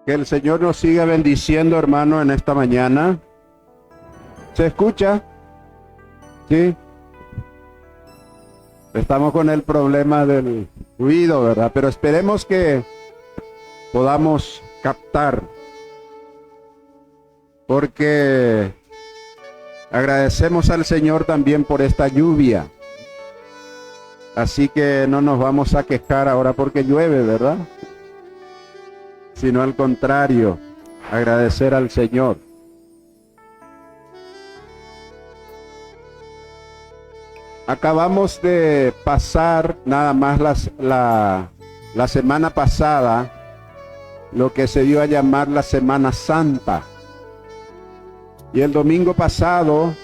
Que el Señor nos siga bendiciendo, hermano, en esta mañana. ¿Se escucha? Sí. Estamos con el problema del ruido, ¿verdad? Pero esperemos que podamos captar, porque agradecemos al Señor también por esta lluvia. Así que no nos vamos a quejar ahora porque llueve, ¿verdad? Sino al contrario, agradecer al Señor. Acabamos de pasar nada más la semana pasada lo que se dio a llamar la Semana Santa. Y el domingo pasado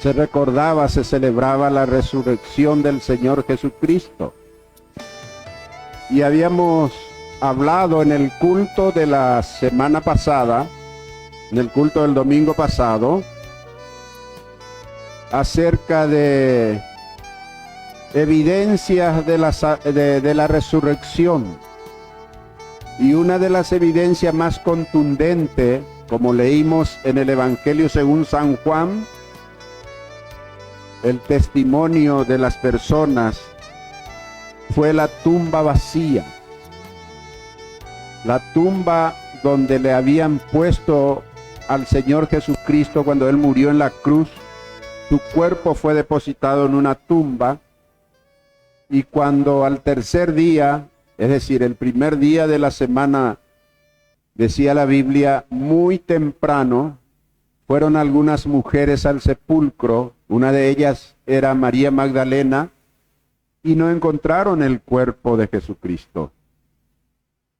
se recordaba, se celebraba la resurrección del Señor Jesucristo. Y habíamos hablado en el culto de la semana pasada, en el culto del domingo pasado, acerca de evidencias de la resurrección. Y una de las evidencias más contundentes, como leímos en el Evangelio según San Juan, el testimonio de las personas, fue la tumba vacía. La tumba donde le habían puesto al Señor Jesucristo cuando Él murió en la cruz. Su cuerpo fue depositado en una tumba, y cuando al tercer día, es decir, el primer día de la semana, decía la Biblia, muy temprano, fueron algunas mujeres al sepulcro. Una de ellas era María Magdalena, y no encontraron el cuerpo de Jesucristo.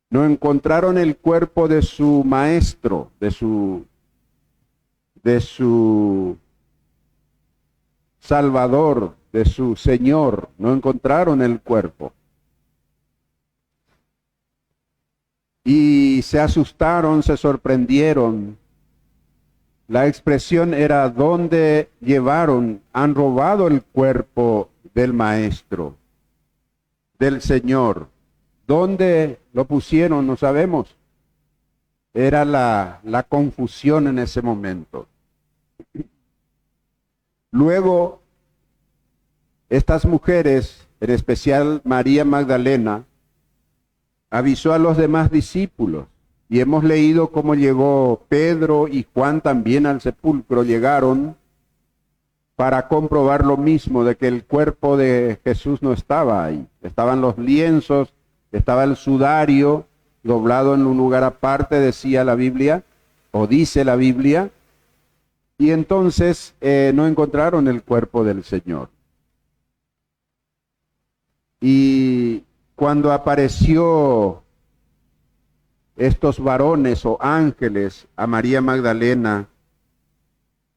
No encontraron el cuerpo de su maestro, de su Salvador, de su Señor. No encontraron el cuerpo. Y se asustaron, se sorprendieron. La expresión era: ¿dónde llevaron? Han robado el cuerpo del Maestro, del Señor. ¿Dónde lo pusieron? No sabemos. Era la confusión en ese momento. Luego, estas mujeres, en especial María Magdalena, avisó a los demás discípulos. Y hemos leído cómo llegó Pedro y Juan también al sepulcro. Llegaron para comprobar lo mismo, de que el cuerpo de Jesús no estaba ahí. Estaban los lienzos, estaba el sudario doblado en un lugar aparte, decía la Biblia, o dice la Biblia. Y entonces no encontraron el cuerpo del Señor. Y cuando apareció estos varones o ángeles a María Magdalena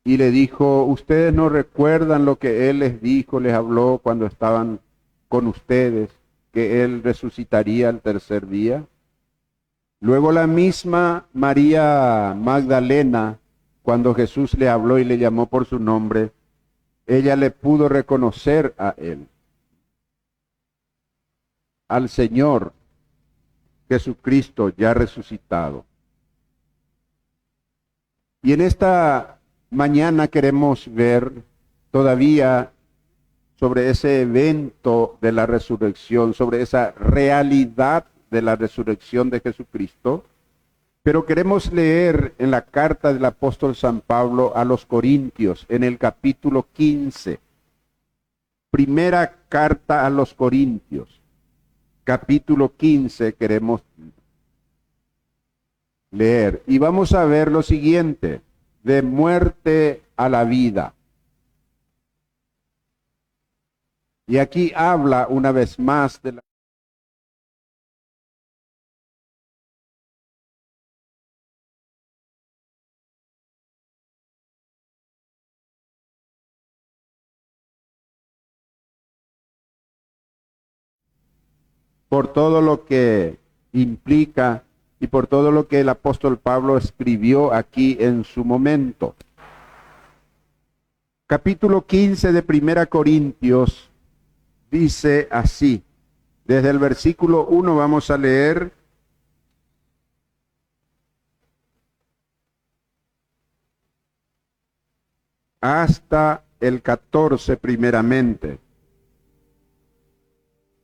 y le dijo: ustedes no recuerdan lo que Él les dijo, les habló cuando estaban con ustedes, que Él resucitaría al tercer día. Luego la misma María Magdalena, cuando Jesús le habló y le llamó por su nombre, ella le pudo reconocer a Él, al Señor Jesucristo ya resucitado. Y en esta mañana queremos ver todavía sobre ese evento de la resurrección, sobre esa realidad de la resurrección de Jesucristo. Pero queremos leer en la carta del apóstol San Pablo a los Corintios, en el capítulo 15. Primera carta a los Corintios, capítulo 15, queremos leer. Y vamos a ver lo siguiente: de muerte a la vida. Y aquí habla una vez más de la... por todo lo que implica y por todo lo que el apóstol Pablo escribió aquí en su momento. Capítulo 15 de Primera Corintios dice así: desde el versículo 1 vamos a leer hasta el 14 primeramente.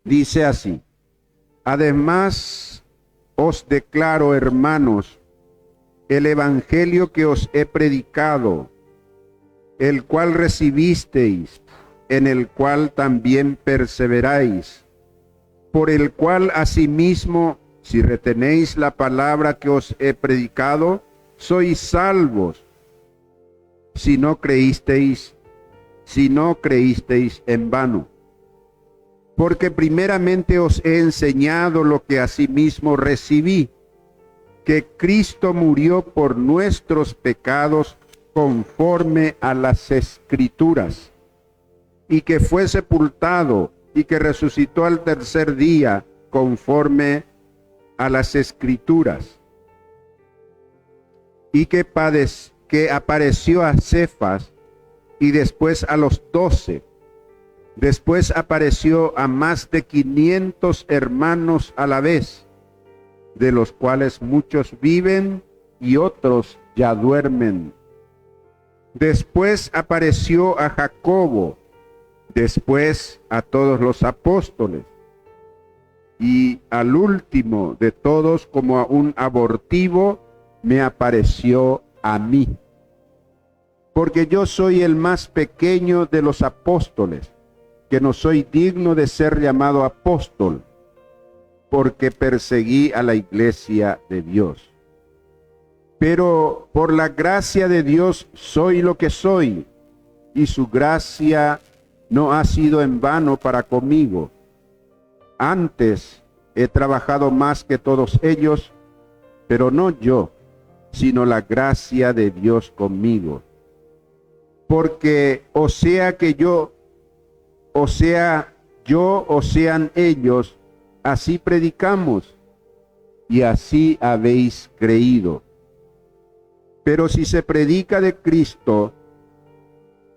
Dice así: además os declaro, hermanos, el evangelio que os he predicado, el cual recibisteis, en el cual también perseveráis, por el cual asimismo, si retenéis la palabra que os he predicado, sois salvos, si no creísteis en vano. Porque primeramente os he enseñado lo que asimismo recibí, que Cristo murió por nuestros pecados conforme a las Escrituras, y que fue sepultado y que resucitó al tercer día conforme a las Escrituras, y que apareció a Cefas y después a los 12. Después apareció a más de 500 hermanos a la vez, de los cuales muchos viven y otros ya duermen. Después apareció a Jacobo, después a todos los apóstoles, y al último de todos, como a un abortivo, me apareció a mí. Porque yo soy el más pequeño de los apóstoles, que no soy digno de ser llamado apóstol, porque perseguí a la iglesia de Dios. Pero por la gracia de Dios soy lo que soy, y su gracia no ha sido en vano para conmigo. Antes he trabajado más que todos ellos, pero no yo, sino la gracia de Dios conmigo. Porque o sea yo, o sean ellos, así predicamos, y así habéis creído. Pero si se predica de Cristo,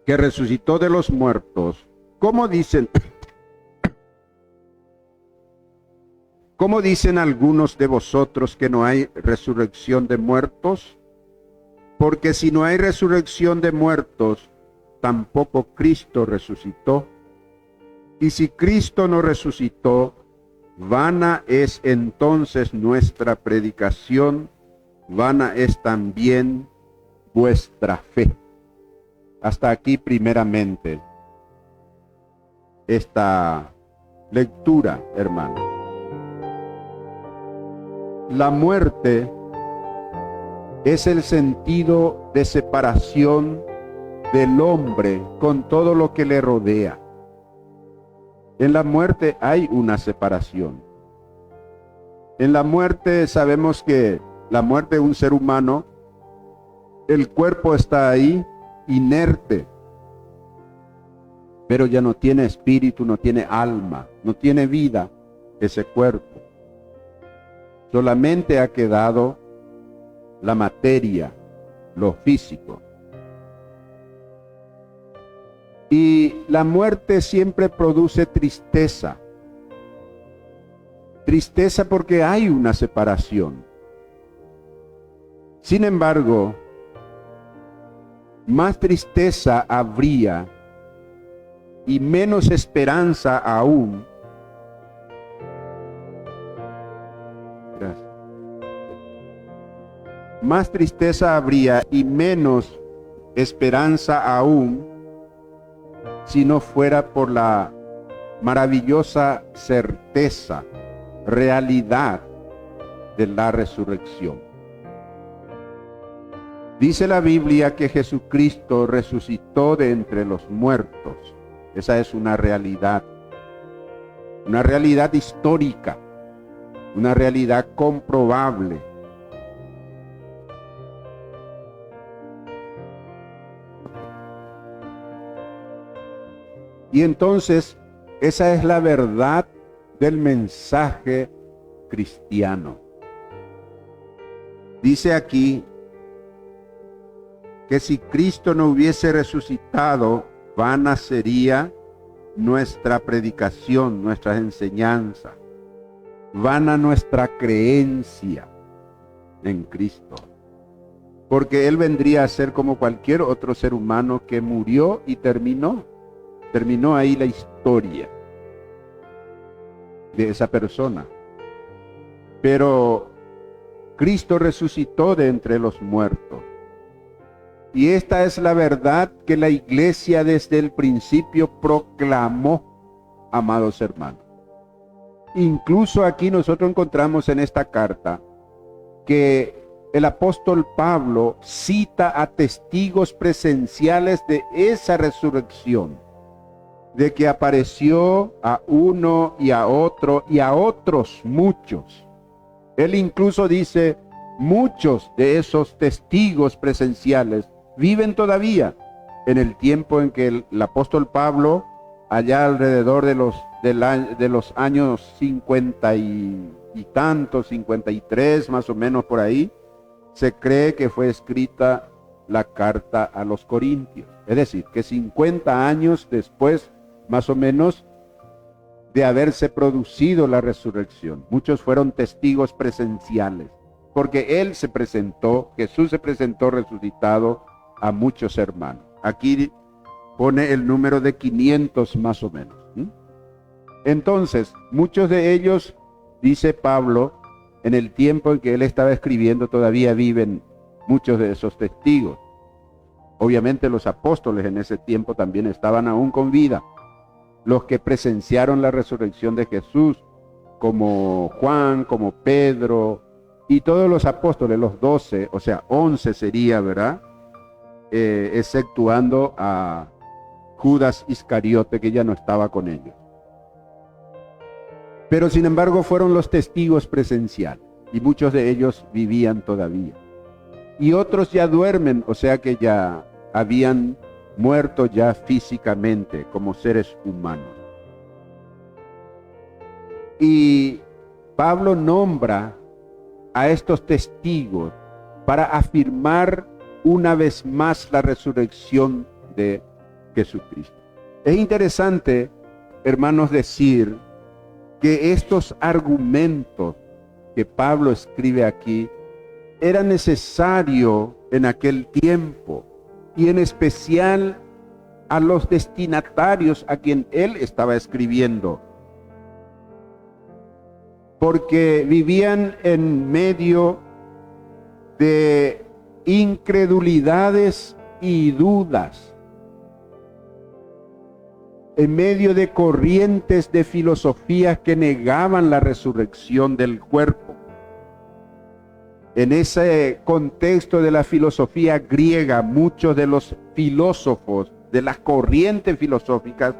que resucitó de los muertos, ¿cómo dicen algunos de vosotros que no hay resurrección de muertos? Porque si no hay resurrección de muertos, tampoco Cristo resucitó. Y si Cristo no resucitó, vana es entonces nuestra predicación, vana es también vuestra fe. Hasta aquí primeramente esta lectura, hermano. La muerte es el sentido de separación del hombre con todo lo que le rodea. En la muerte hay una separación. En la muerte sabemos que la muerte de un ser humano, el cuerpo está ahí inerte, pero ya no tiene espíritu, no tiene alma, no tiene vida ese cuerpo. Solamente ha quedado la materia, lo físico. Y la muerte siempre produce tristeza. Tristeza porque hay una separación. Sin embargo, más tristeza habría y menos esperanza aún. Gracias. Más tristeza habría y menos esperanza aún si no fuera por la maravillosa certeza, realidad de la resurrección. Dice la Biblia que Jesucristo resucitó de entre los muertos. Esa es una realidad histórica, una realidad comprobable. Y entonces, esa es la verdad del mensaje cristiano. Dice aquí que si Cristo no hubiese resucitado, vana sería nuestra predicación, nuestras enseñanzas, vana nuestra creencia en Cristo. porque él vendría a ser como cualquier otro ser humano que murió y terminó ahí la historia de esa persona. Pero Cristo resucitó de entre los muertos. Y esta es la verdad que la iglesia desde el principio proclamó, amados hermanos. Incluso aquí nosotros encontramos en esta carta que el apóstol Pablo cita a testigos presenciales de esa resurrección, de que apareció a uno y a otro y a otros muchos. Él incluso dice, muchos de esos testigos presenciales viven todavía en el tiempo en que el apóstol Pablo, allá alrededor de los años 50 y tantos, 53 más o menos por ahí, se cree que fue escrita la carta a los Corintios. Es decir, que 50 años después, más o menos, de haberse producido la resurrección. Muchos fueron testigos presenciales, porque Él se presentó, Jesús se presentó resucitado a muchos hermanos. Aquí pone el número de 500 más o menos. Entonces, muchos de ellos, dice Pablo, en el tiempo en que él estaba escribiendo, todavía viven muchos de esos testigos. Obviamente los apóstoles en ese tiempo también estaban aún con vida. Los que presenciaron la resurrección de Jesús, como Juan, como Pedro, y todos los apóstoles, los 12, o sea, 11 sería, ¿verdad? Exceptuando a Judas Iscariote, que ya no estaba con ellos. Pero sin embargo fueron los testigos presenciales, y muchos de ellos vivían todavía. Y otros ya duermen, o sea que ya habían muerto ya físicamente como seres humanos. Y Pablo nombra a estos testigos para afirmar una vez más la resurrección de Jesucristo. Es interesante, hermanos, decir que estos argumentos que Pablo escribe aquí era necesario en aquel tiempo, y en especial a los destinatarios a quien él estaba escribiendo, porque vivían en medio de incredulidades y dudas, en medio de corrientes de filosofías que negaban la resurrección del cuerpo. En ese contexto de la filosofía griega, muchos de los filósofos de las corrientes filosóficas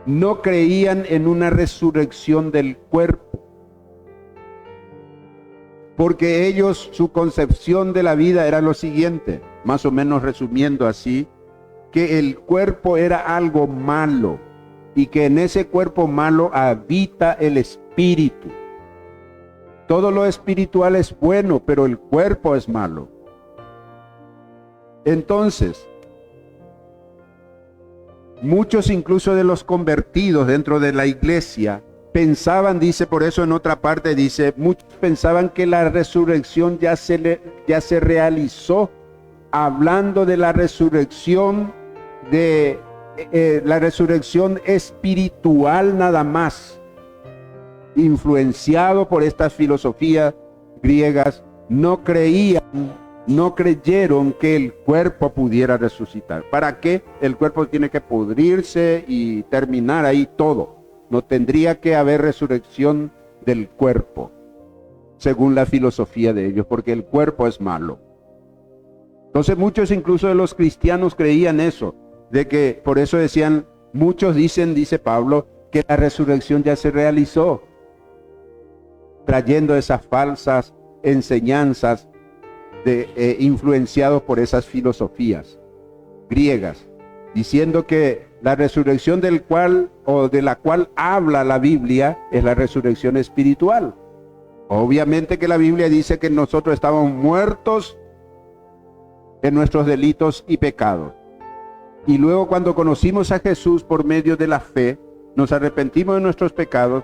no creían en una resurrección del cuerpo, porque ellos, su concepción de la vida era lo siguiente, más o menos resumiendo así, que el cuerpo era algo malo y que en ese cuerpo malo habita el espíritu. Todo lo espiritual es bueno, pero el cuerpo es malo. Entonces, muchos incluso de los convertidos dentro de la iglesia pensaban, dice, por eso en otra parte dice, muchos pensaban que la resurrección ya se realizó, hablando de la resurrección la resurrección espiritual nada más. Influenciado por estas filosofías griegas, no creyeron que el cuerpo pudiera resucitar. ¿Para qué? El cuerpo tiene que pudrirse y terminar ahí todo. No tendría que haber resurrección del cuerpo, según la filosofía de ellos, porque el cuerpo es malo. Entonces muchos incluso de los cristianos creían eso, de que por eso decían, muchos dicen, dice Pablo, que la resurrección ya se realizó, trayendo esas falsas enseñanzas influenciados por esas filosofías griegas, diciendo que la resurrección de la cual habla la Biblia es la resurrección espiritual. Obviamente que la Biblia dice que nosotros estábamos muertos en nuestros delitos y pecados. Y luego cuando conocimos a Jesús por medio de la fe, nos arrepentimos de nuestros pecados,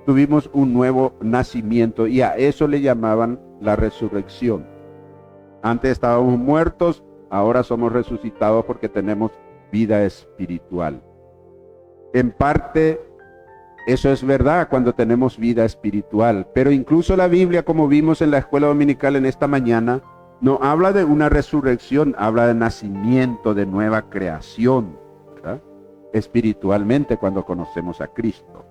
tuvimos un nuevo nacimiento, y a eso le llamaban la resurrección. Antes estábamos muertos, ahora somos resucitados porque tenemos vida espiritual. En parte, eso es verdad cuando tenemos vida espiritual, pero incluso la Biblia, como vimos en la escuela dominical en esta mañana, no habla de una resurrección, habla de nacimiento, de nueva creación, ¿verdad? Espiritualmente cuando conocemos a Cristo.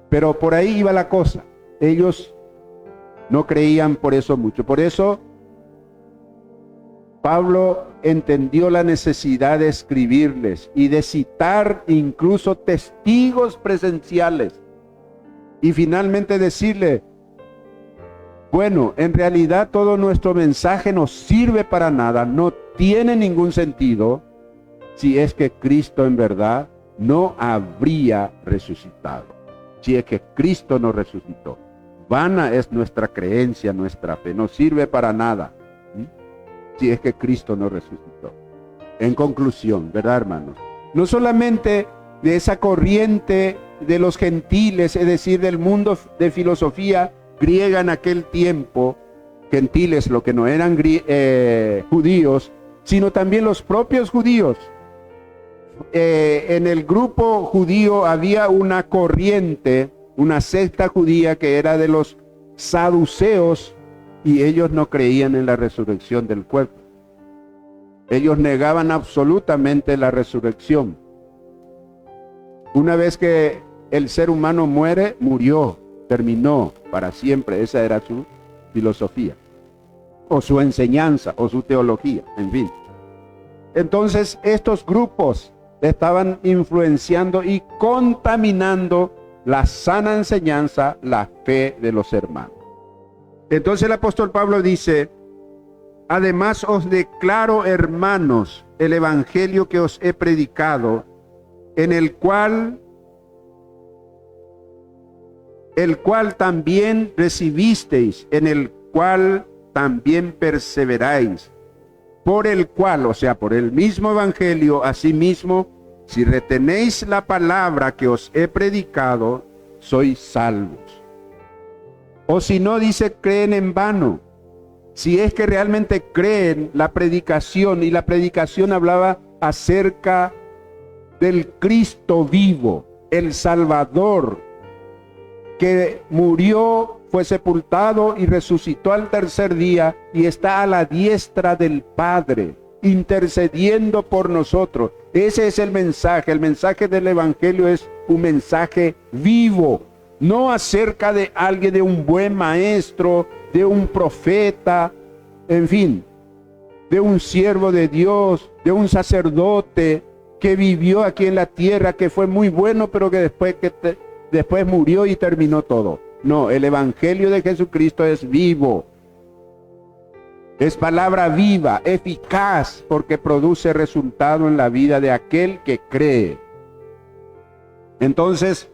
Pero por ahí iba la cosa. Ellos no creían por eso mucho. Por eso Pablo entendió la necesidad de escribirles y de citar incluso testigos presenciales. Y finalmente decirle, bueno, en realidad todo nuestro mensaje no sirve para nada, no tiene ningún sentido si es que Cristo en verdad no habría resucitado. Si es que Cristo no resucitó. Vana es nuestra creencia, nuestra fe, no sirve para nada. Si es que Cristo no resucitó. En conclusión, ¿verdad, hermanos? No solamente de esa corriente de los gentiles, es decir, del mundo de filosofía griega en aquel tiempo, gentiles, lo que no eran judíos, sino también los propios judíos. En el grupo judío había una corriente, una secta judía que era de los saduceos, y ellos no creían en la resurrección del cuerpo. Ellos negaban absolutamente la resurrección. Una vez que el ser humano muere, murió, terminó para siempre. Esa era su filosofía, o su enseñanza, o su teología, en fin. Entonces, estos grupos estaban influenciando y contaminando la sana enseñanza, la fe de los hermanos. Entonces el apóstol Pablo dice, además os declaro, hermanos, el evangelio que os he predicado, en el cual también recibisteis, en el cual también perseveráis, por el cual, o sea, por el mismo evangelio, asimismo, si retenéis la palabra que os he predicado, sois salvos. O si no, dice, creen en vano. Si es que realmente creen la predicación, y la predicación hablaba acerca del Cristo vivo, el Salvador, que murió, fue sepultado y resucitó al tercer día y está a la diestra del Padre, intercediendo por nosotros. Ese es el mensaje del Evangelio es un mensaje vivo, no acerca de alguien, de un buen maestro, de un profeta, en fin, de un siervo de Dios, de un sacerdote que vivió aquí en la tierra, que fue muy bueno, pero que después murió y terminó todo. No, el Evangelio de Jesucristo es vivo. Es palabra viva, eficaz, porque produce resultado en la vida de aquel que cree. Entonces,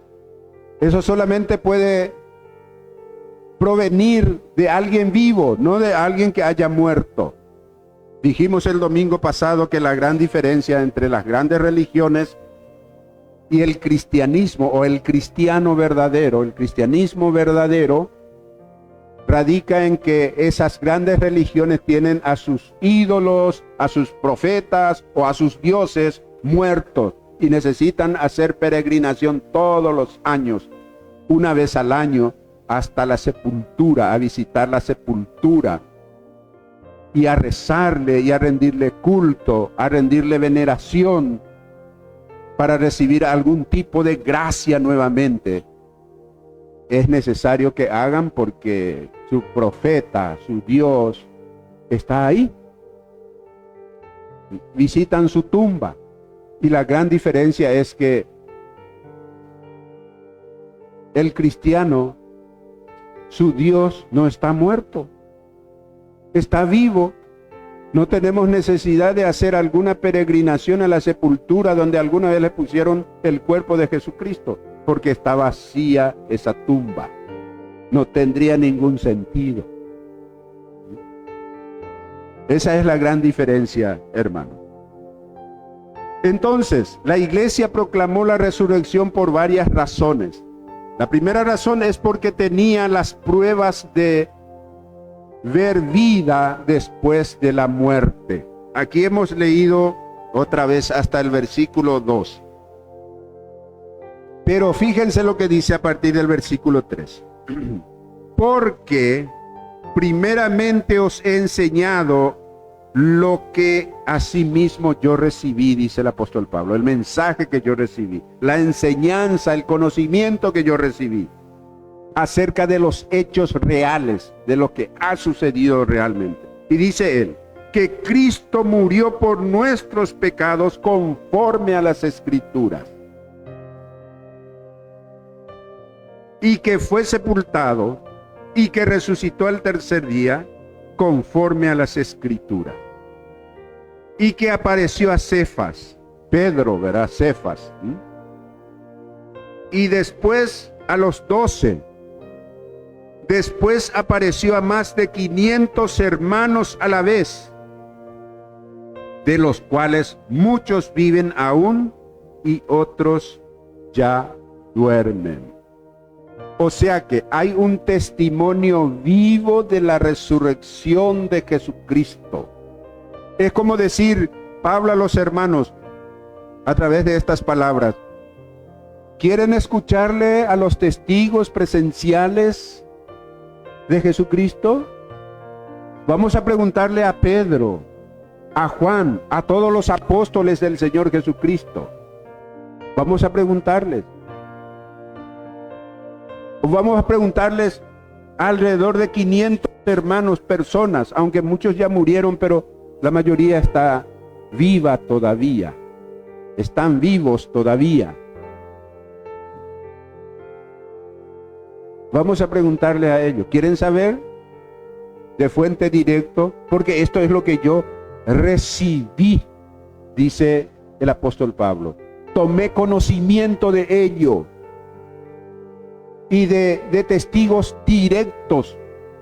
eso solamente puede provenir de alguien vivo, no de alguien que haya muerto. Dijimos el domingo pasado que la gran diferencia entre las grandes religiones y el cristianismo, o el cristianismo verdadero, radica en que esas grandes religiones tienen a sus ídolos, a sus profetas o a sus dioses muertos y necesitan hacer peregrinación todos los años, una vez al año, hasta la sepultura, a visitar la sepultura y a rezarle y a rendirle culto, a rendirle veneración para recibir algún tipo de gracia nuevamente. Es necesario que hagan porque su profeta, su Dios, está ahí. Visitan su tumba. Y la gran diferencia es que el cristiano, su Dios no está muerto, está vivo. No tenemos necesidad de hacer alguna peregrinación a la sepultura donde alguna vez le pusieron el cuerpo de Jesucristo, porque está vacía esa tumba. No tendría ningún sentido. Esa es la gran diferencia, hermano. Entonces, la iglesia proclamó la resurrección por varias razones. La primera razón es porque tenía las pruebas de ver vida después de la muerte. Aquí hemos leído otra vez hasta el versículo 2. Pero fíjense lo que dice a partir del versículo 3. Porque primeramente os he enseñado lo que asimismo yo recibí, dice el apóstol Pablo, el mensaje que yo recibí, la enseñanza, el conocimiento que yo recibí acerca de los hechos reales, de lo que ha sucedido realmente. Y dice él, que Cristo murió por nuestros pecados conforme a las Escrituras, y que fue sepultado, y que resucitó al tercer día, conforme a las Escrituras, y que apareció a Cefas, Pedro, ¿verdad? Cefas, y después a los 12, después apareció a más de 500 hermanos a la vez, de los cuales muchos viven aún y otros ya duermen. O sea que hay un testimonio vivo de la resurrección de Jesucristo. Es como decir Pablo a los hermanos a través de estas palabras: ¿quieren escucharle a los testigos presenciales de Jesucristo? Vamos a preguntarle a Pedro, a Juan, a todos los apóstoles del Señor Jesucristo. Vamos a preguntarles. Vamos a preguntarles alrededor de 500 hermanos, personas, aunque muchos ya murieron, pero la mayoría está viva todavía. Están vivos todavía. Vamos a preguntarle a ellos. ¿Quieren saber? De fuente directo, porque esto es lo que yo recibí, dice el apóstol Pablo. Tomé conocimiento de ello y de testigos directos.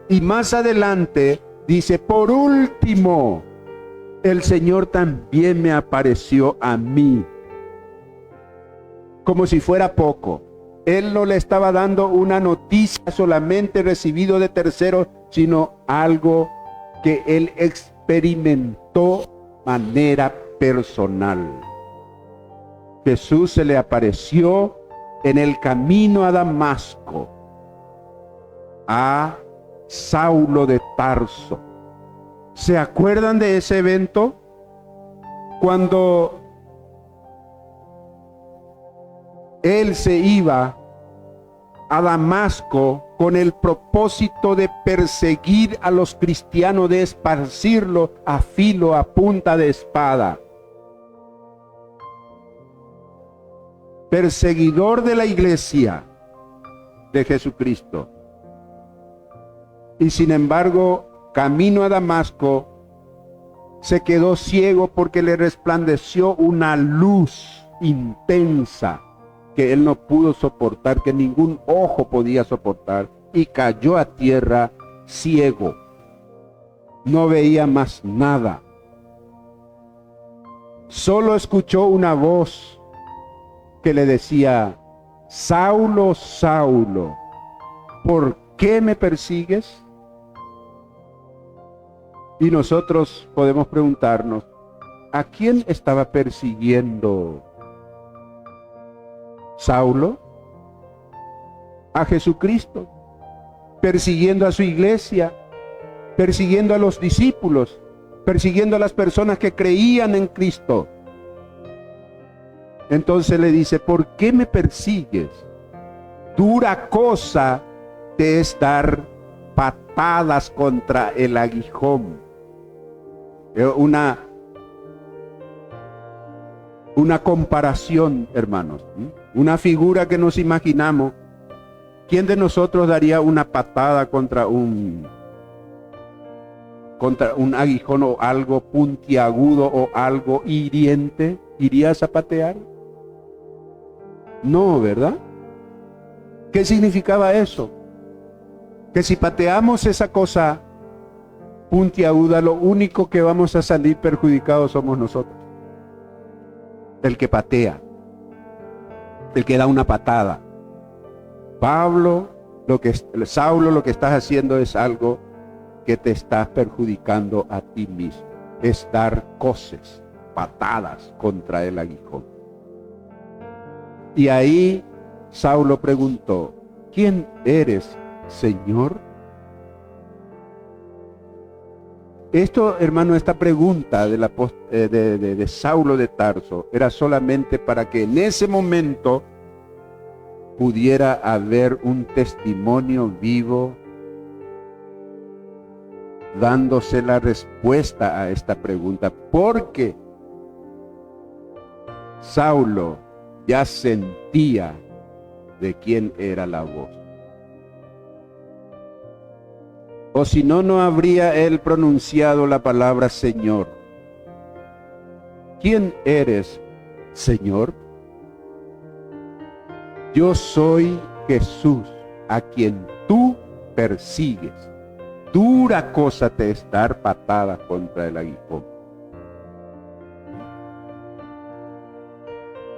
Y más adelante dice, por último, el Señor también me apareció a mí. Como si fuera poco. Él no le estaba dando una noticia solamente recibido de terceros, sino algo que él experimentó de manera personal. Jesús se le apareció en el camino a Damasco, a Saulo de Tarso. ¿Se acuerdan de ese evento? Cuando él se iba a Damasco con el propósito de perseguir a los cristianos, de esparcirlo a filo, a punta de espada. Perseguidor de la iglesia de Jesucristo. Y sin embargo, camino a Damasco, se quedó ciego porque le resplandeció una luz intensa que él no pudo soportar, que ningún ojo podía soportar, y cayó a tierra ciego. No veía más nada. Solo escuchó una voz que le decía, Saulo, Saulo, ¿por qué me persigues? Y nosotros podemos preguntarnos, ¿a quién estaba persiguiendo Saulo? A Jesucristo, persiguiendo a su iglesia, persiguiendo a los discípulos, persiguiendo a las personas que creían en Cristo. Entonces le dice, ¿por qué me persigues? Dura cosa te es dar patadas contra el aguijón. Una comparación, hermanos, una figura que nos imaginamos. ¿Quién de nosotros daría una patada contra un aguijón o algo puntiagudo o algo hiriente? ¿Irías a patear? No, ¿verdad? ¿Qué significaba eso? Que si pateamos esa cosa puntiaguda, lo único que vamos a salir perjudicados somos nosotros. El que patea, el que da una patada. Saulo, lo que estás haciendo es algo porque te estás perjudicando a ti mismo. Es dar coces, patadas contra el aguijón. Y ahí Saulo preguntó: ¿quién eres, Señor? Esto, hermano, esta pregunta de Saulo de Tarso era solamente para que en ese momento pudiera haber un testimonio vivo dándose la respuesta a esta pregunta, porque Saulo ya sentía de quién era la voz. O si no, no habría él pronunciado la palabra Señor. ¿Quién eres, Señor? Yo soy Jesús, a quien tú persigues. Dura cosa te es dar patada contra el aguijón.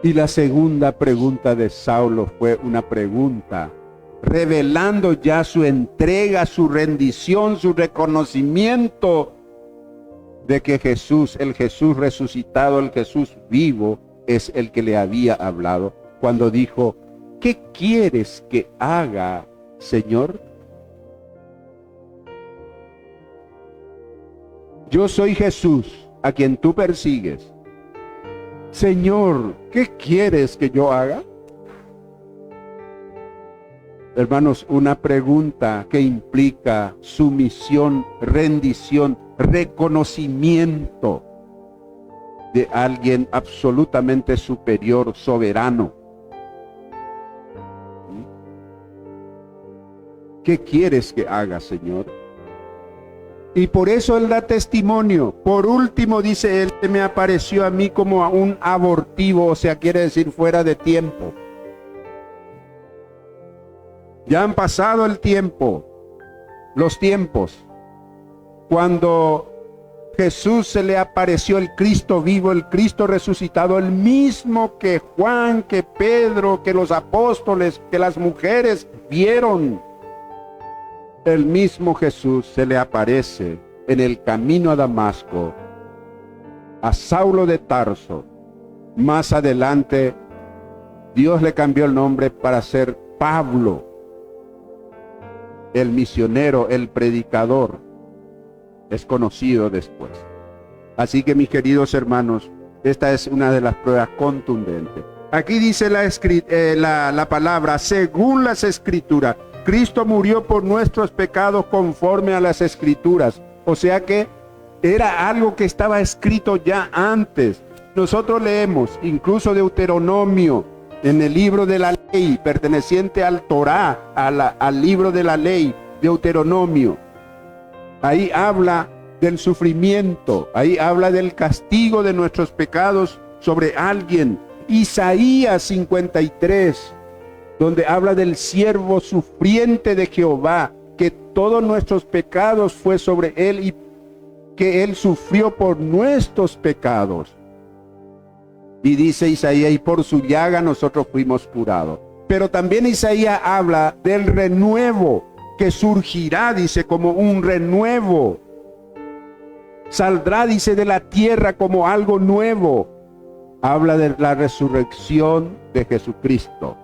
Y la segunda pregunta de Saulo fue una pregunta revelando ya su entrega, su rendición, su reconocimiento de que Jesús, el Jesús resucitado, el Jesús vivo, es el que le había hablado cuando dijo: ¿qué quieres que haga, Señor? Yo soy Jesús, a quien tú persigues. Señor, ¿qué quieres que yo haga? Hermanos, una pregunta que implica sumisión, rendición, reconocimiento de alguien absolutamente superior, soberano. ¿Qué quieres que haga, Señor? Y por eso él da testimonio. Por último, dice él, me apareció a mí como a un abortivo, o sea, quiere decir fuera de tiempo. Ya han pasado el tiempo, los tiempos, cuando Jesús se le apareció, el Cristo vivo, el Cristo resucitado, el mismo que Juan, que Pedro, que los apóstoles, que las mujeres vieron. El mismo Jesús se le aparece en el camino a Damasco, a Saulo de Tarso. Más adelante, Dios le cambió el nombre para ser Pablo, el misionero, el predicador. Es conocido después. Así que, mis queridos hermanos, esta es una de las pruebas contundentes. Aquí dice la palabra, según las Escrituras. Cristo murió por nuestros pecados conforme a las Escrituras. O sea que era algo que estaba escrito ya antes. Nosotros leemos incluso Deuteronomio, en el libro de la ley, perteneciente al Torá, al libro de la ley, Deuteronomio. Ahí habla del sufrimiento, ahí habla del castigo de nuestros pecados sobre alguien. Isaías 53, donde habla del siervo sufriente de Jehová, que todos nuestros pecados fue sobre él y que él sufrió por nuestros pecados. Y dice Isaías, y por su llaga nosotros fuimos curados. Pero también Isaías habla del renuevo que surgirá, dice, como un renuevo. Saldrá, dice, de la tierra como algo nuevo. Habla de la resurrección de Jesucristo.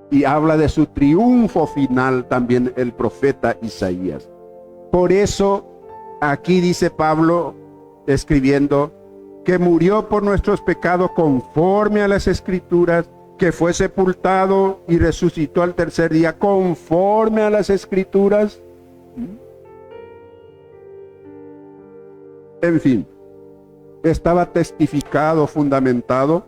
Y habla de su triunfo final también el profeta Isaías. Por eso, aquí dice Pablo, escribiendo, que murió por nuestros pecados conforme a las Escrituras, que fue sepultado y resucitó al tercer día conforme a las Escrituras. En fin, estaba testificado, fundamentado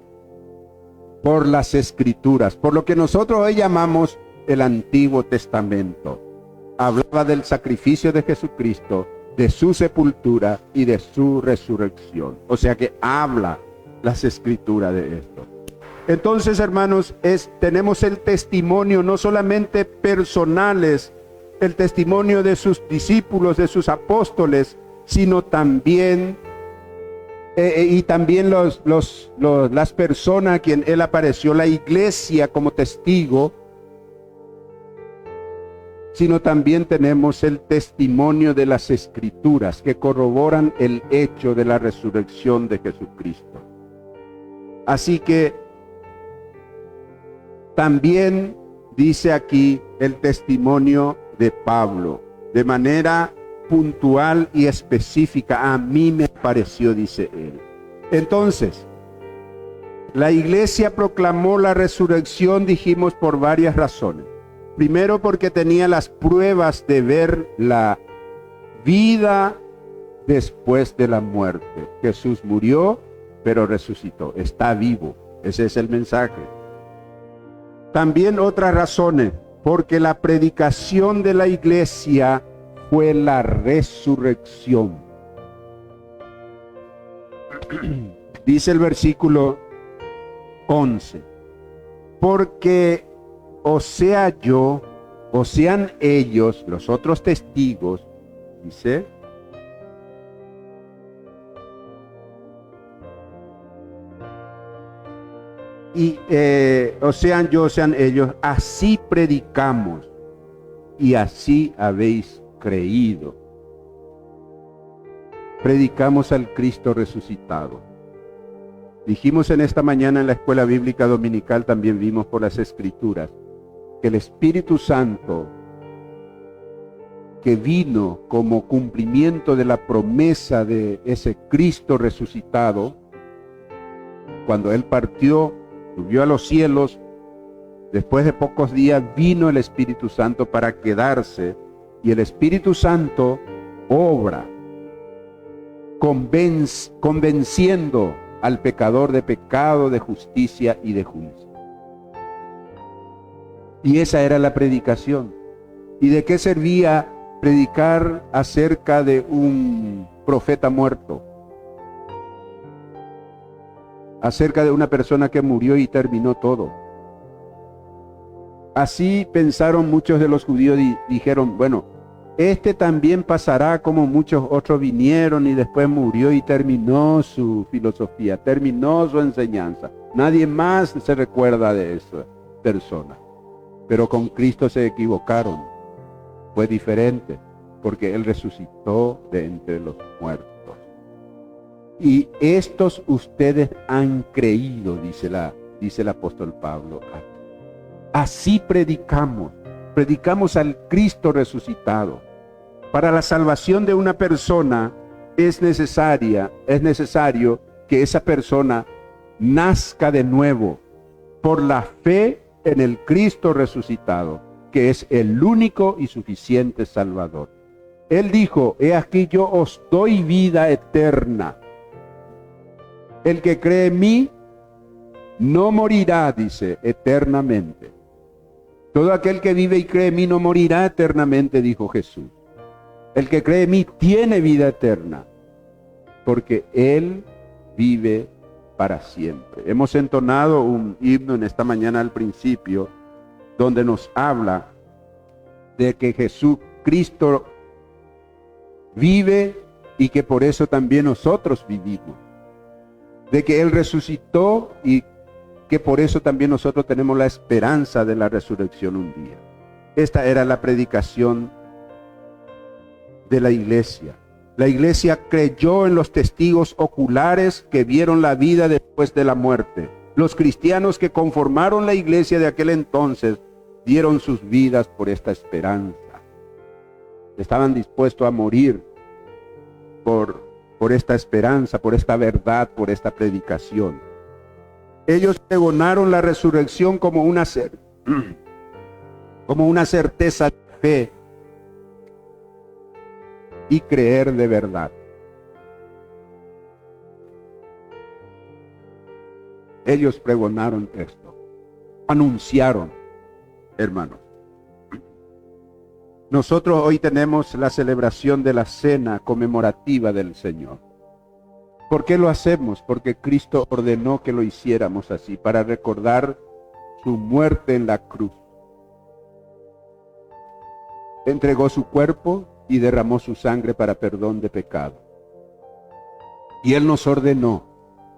por las Escrituras, por lo que nosotros hoy llamamos el Antiguo Testamento. Hablaba del sacrificio de Jesucristo, de su sepultura y de su resurrección. O sea que habla las Escrituras de esto. Entonces, hermanos, tenemos el testimonio no solamente personales, el testimonio de sus discípulos, de sus apóstoles, sino también y también las personas a quien él apareció, la iglesia como testigo, sino también tenemos el testimonio de las Escrituras que corroboran el hecho de la resurrección de Jesucristo. Así que también dice aquí el testimonio de Pablo, de manera puntual y específica. A mí me pareció, dice él. Entonces, la iglesia proclamó la resurrección, dijimos, por varias razones. Primero, porque tenía las pruebas de ver la vida después de la muerte. Jesús murió, pero resucitó, está vivo. Ese es el mensaje. También otras razones, porque la predicación de la iglesia fue la resurrección. Dice el versículo 11, porque o sea yo, o sean ellos, los otros testigos, dice, y o sean yo, o sean ellos, así predicamos y así habéis creído. Predicamos al Cristo resucitado. Dijimos en esta mañana en la escuela bíblica dominical, también vimos por las Escrituras, que el Espíritu Santo, que vino como cumplimiento de la promesa de ese Cristo resucitado, cuando Él partió, subió a los cielos, después de pocos días vino el Espíritu Santo para quedarse, y el Espíritu Santo obra, convenciendo al pecador de pecado, de justicia y de juicio. Y esa era la predicación. ¿Y de qué servía predicar acerca de un profeta muerto? Acerca de una persona que murió y terminó todo. Así pensaron muchos de los judíos y dijeron, bueno, este también pasará como muchos otros vinieron y después murió y terminó su filosofía, terminó su enseñanza. Nadie más se recuerda de esa persona. Pero con Cristo se equivocaron. Fue diferente, porque Él resucitó de entre los muertos. Y estos ustedes han creído, dice el apóstol Pablo. Así predicamos al Cristo resucitado. Para la salvación de una persona es necesario que esa persona nazca de nuevo por la fe en el Cristo resucitado, que es el único y suficiente Salvador. Él dijo, he aquí yo os doy vida eterna. El que cree en mí no morirá, dice, eternamente. Todo aquel que vive y cree en mí no morirá eternamente, dijo Jesús. El que cree en mí tiene vida eterna, porque Él vive para siempre. Hemos entonado un himno en esta mañana al principio, donde nos habla de que Jesucristo vive y que por eso también nosotros vivimos. De que Él resucitó y que por eso también nosotros tenemos la esperanza de la resurrección un día. Esta era la predicación de la iglesia. La iglesia creyó en los testigos oculares que vieron la vida después de la muerte. Los cristianos que conformaron la iglesia de aquel entonces dieron sus vidas por esta esperanza. Estaban dispuestos a morir por esta esperanza, por esta verdad, por esta predicación. Ellos pregonaron la resurrección como una certeza de fe y creer de verdad. Ellos pregonaron esto, anunciaron, hermanos. Nosotros hoy tenemos la celebración de la cena conmemorativa del Señor. ¿Por qué lo hacemos? Porque Cristo ordenó que lo hiciéramos así, para recordar su muerte en la cruz. Entregó su cuerpo y derramó su sangre para perdón de pecado. Y Él nos ordenó,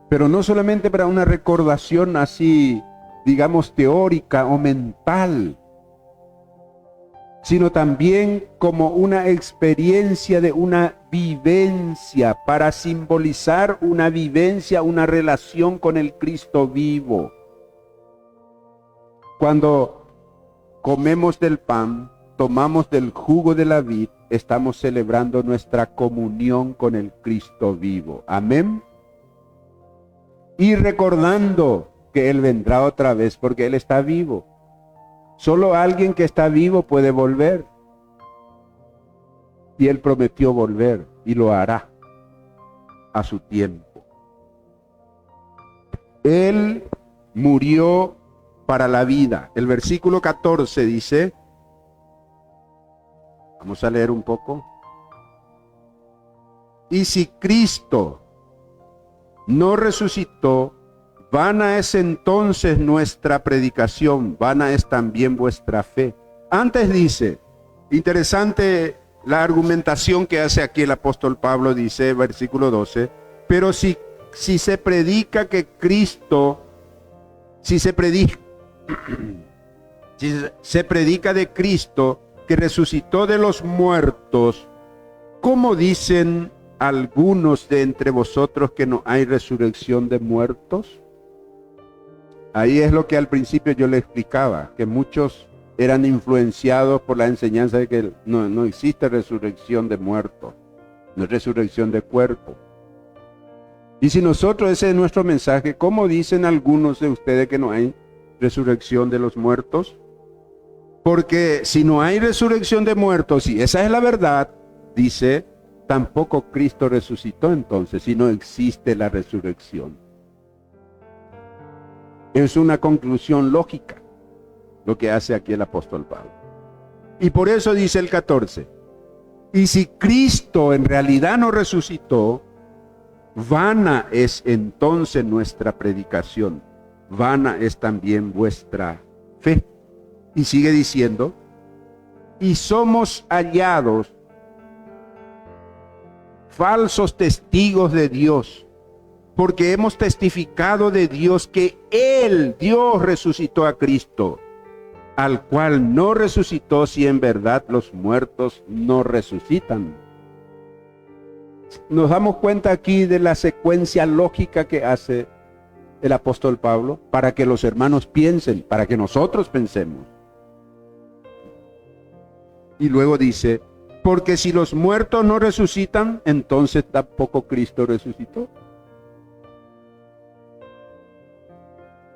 pero no solamente para una recordación así, digamos, teórica o mental, sino también como una experiencia de una vivencia, para simbolizar una vivencia, una relación con el Cristo vivo. Cuando comemos del pan, tomamos del jugo de la vid, estamos celebrando nuestra comunión con el Cristo vivo. Amén. Y recordando que Él vendrá otra vez porque Él está vivo. Solo alguien que está vivo puede volver. Y Él prometió volver y lo hará a su tiempo. Él murió para la vida. El versículo 14 dice, vamos a leer un poco. Y si Cristo no resucitó, vana es entonces nuestra predicación, vana es también vuestra fe. Antes dice, interesante la argumentación que hace aquí el apóstol Pablo, dice, versículo 12, pero si se predica que Cristo, si se predica de Cristo que resucitó de los muertos, ¿cómo dicen algunos de entre vosotros que no hay resurrección de muertos? Ahí es lo que al principio yo le explicaba, que muchos eran influenciados por la enseñanza de que no existe resurrección de muertos, no es resurrección de cuerpo. Y si nosotros, ese es nuestro mensaje, ¿cómo dicen algunos de ustedes que no hay resurrección de los muertos? Porque si no hay resurrección de muertos, y esa es la verdad, dice, tampoco Cristo resucitó entonces, si no existe la resurrección. Es una conclusión lógica lo que hace aquí el apóstol Pablo. Y por eso dice el 14, y si Cristo en realidad no resucitó, vana es entonces nuestra predicación, vana es también vuestra fe. Y sigue diciendo, y somos hallados falsos testigos de Dios, porque hemos testificado de Dios que Él, Dios, resucitó a Cristo, al cual no resucitó si en verdad los muertos no resucitan. Nos damos cuenta aquí de la secuencia lógica que hace el apóstol Pablo para que los hermanos piensen, para que nosotros pensemos. Y luego dice, porque si los muertos no resucitan, entonces tampoco Cristo resucitó.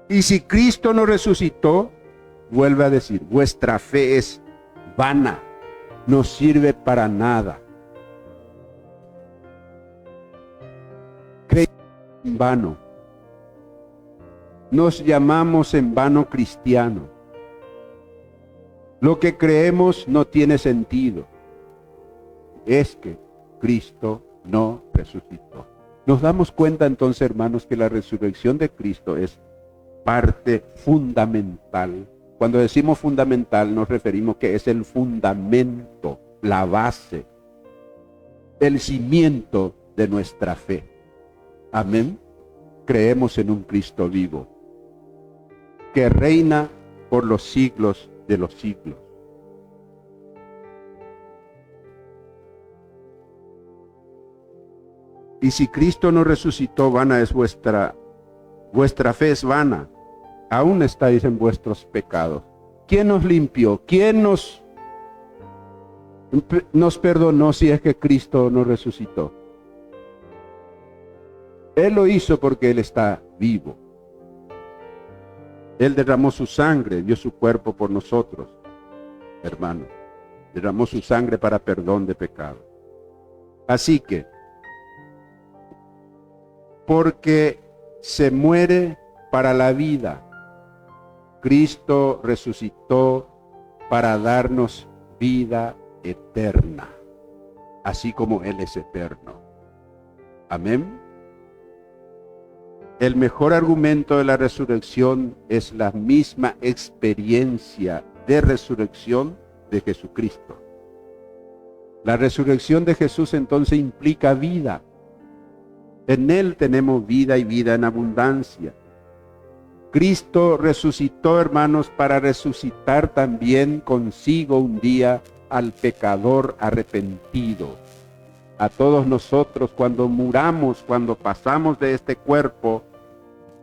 Y si Cristo no resucitó, vuelve a decir, vuestra fe es vana, no sirve para nada. Creemos en vano. Nos llamamos en vano cristianos. Lo que creemos no tiene sentido. Es que Cristo no resucitó. Nos damos cuenta entonces, hermanos, que la resurrección de Cristo es parte fundamental. Cuando decimos fundamental, nos referimos que es el fundamento, la base, el cimiento de nuestra fe. Amén. Creemos en un Cristo vivo, que reina por los siglos de los siglos. Y si Cristo no resucitó, vana es vuestra fe es vana. Aún estáis en vuestros pecados. ¿Quién nos limpió? ¿Quién nos perdonó si es que Cristo no resucitó? Él lo hizo porque Él está vivo. Él derramó su sangre, dio su cuerpo por nosotros, hermanos. Derramó su sangre para perdón de pecado. Así que, porque se muere para la vida, Cristo resucitó para darnos vida eterna, así como Él es eterno. Amén. El mejor argumento de la resurrección es la misma experiencia de resurrección de Jesucristo. La resurrección de Jesús entonces implica vida. En Él tenemos vida y vida en abundancia. Cristo resucitó, hermanos, para resucitar también consigo un día al pecador arrepentido. A todos nosotros, cuando muramos, cuando pasamos de este cuerpo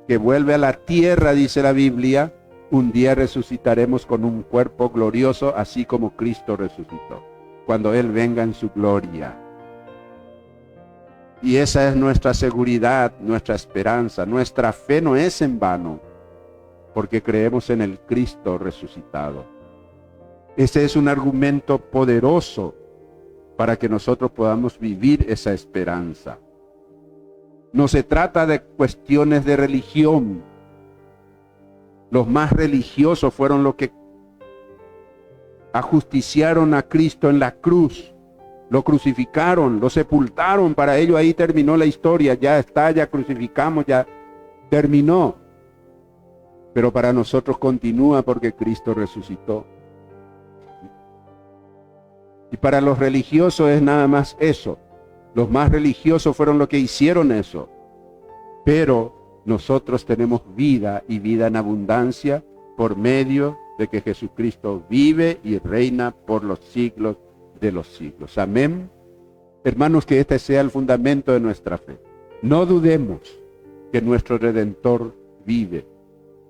que vuelve a la tierra, dice la Biblia, un día resucitaremos con un cuerpo glorioso, así como Cristo resucitó, cuando Él venga en su gloria. Y esa es nuestra seguridad, nuestra esperanza. Nuestra fe no es en vano, porque creemos en el Cristo resucitado. Ese es un argumento poderoso para que nosotros podamos vivir esa esperanza. No se trata de cuestiones de religión. Los más religiosos fueron los que ajusticiaron a Cristo en la cruz. Lo crucificaron, lo sepultaron. Para ellos ahí terminó la historia. Ya está, ya crucificamos, ya terminó. Pero para nosotros continúa porque Cristo resucitó. Y para los religiosos es nada más eso. Los más religiosos fueron los que hicieron eso. Pero nosotros tenemos vida y vida en abundancia por medio de que Jesucristo vive y reina por los siglos de los siglos. Amén. Hermanos, que este sea el fundamento de nuestra fe. No dudemos que nuestro Redentor vive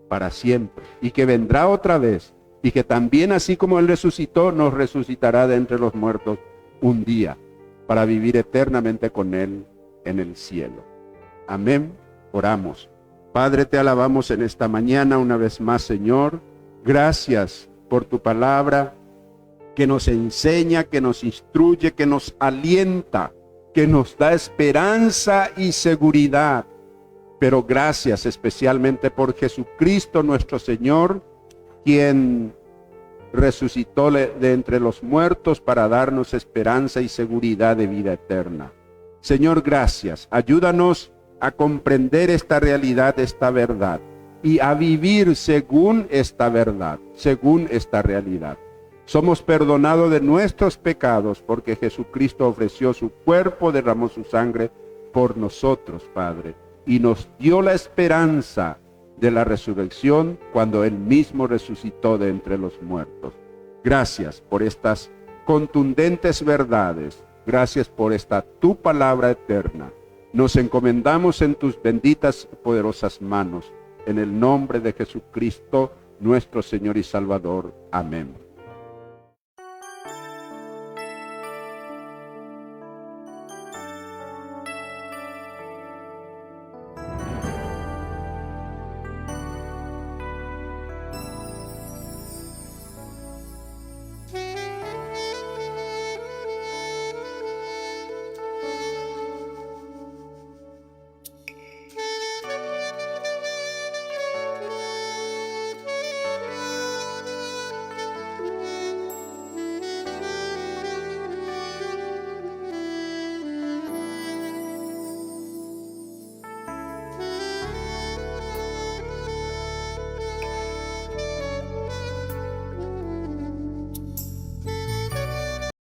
para siempre y que vendrá otra vez y que también, así como Él resucitó, nos resucitará de entre los muertos un día para vivir eternamente con Él en el cielo. Amén. Oramos. Padre, te alabamos en esta mañana una vez más, Señor. Gracias por tu palabra que nos enseña, que nos instruye, que nos alienta, que nos da esperanza y seguridad. Pero gracias especialmente por Jesucristo nuestro Señor, quien resucitó de entre los muertos para darnos esperanza y seguridad de vida eterna. Señor, gracias. Ayúdanos a comprender esta realidad, esta verdad, y a vivir según esta verdad, según esta realidad. Somos perdonados de nuestros pecados porque Jesucristo ofreció su cuerpo, derramó su sangre por nosotros, Padre, y nos dio la esperanza de la resurrección cuando Él mismo resucitó de entre los muertos. Gracias por estas contundentes verdades. Gracias por esta tu palabra eterna. Nos encomendamos en tus benditas y poderosas manos, en el nombre de Jesucristo, nuestro Señor y Salvador. Amén.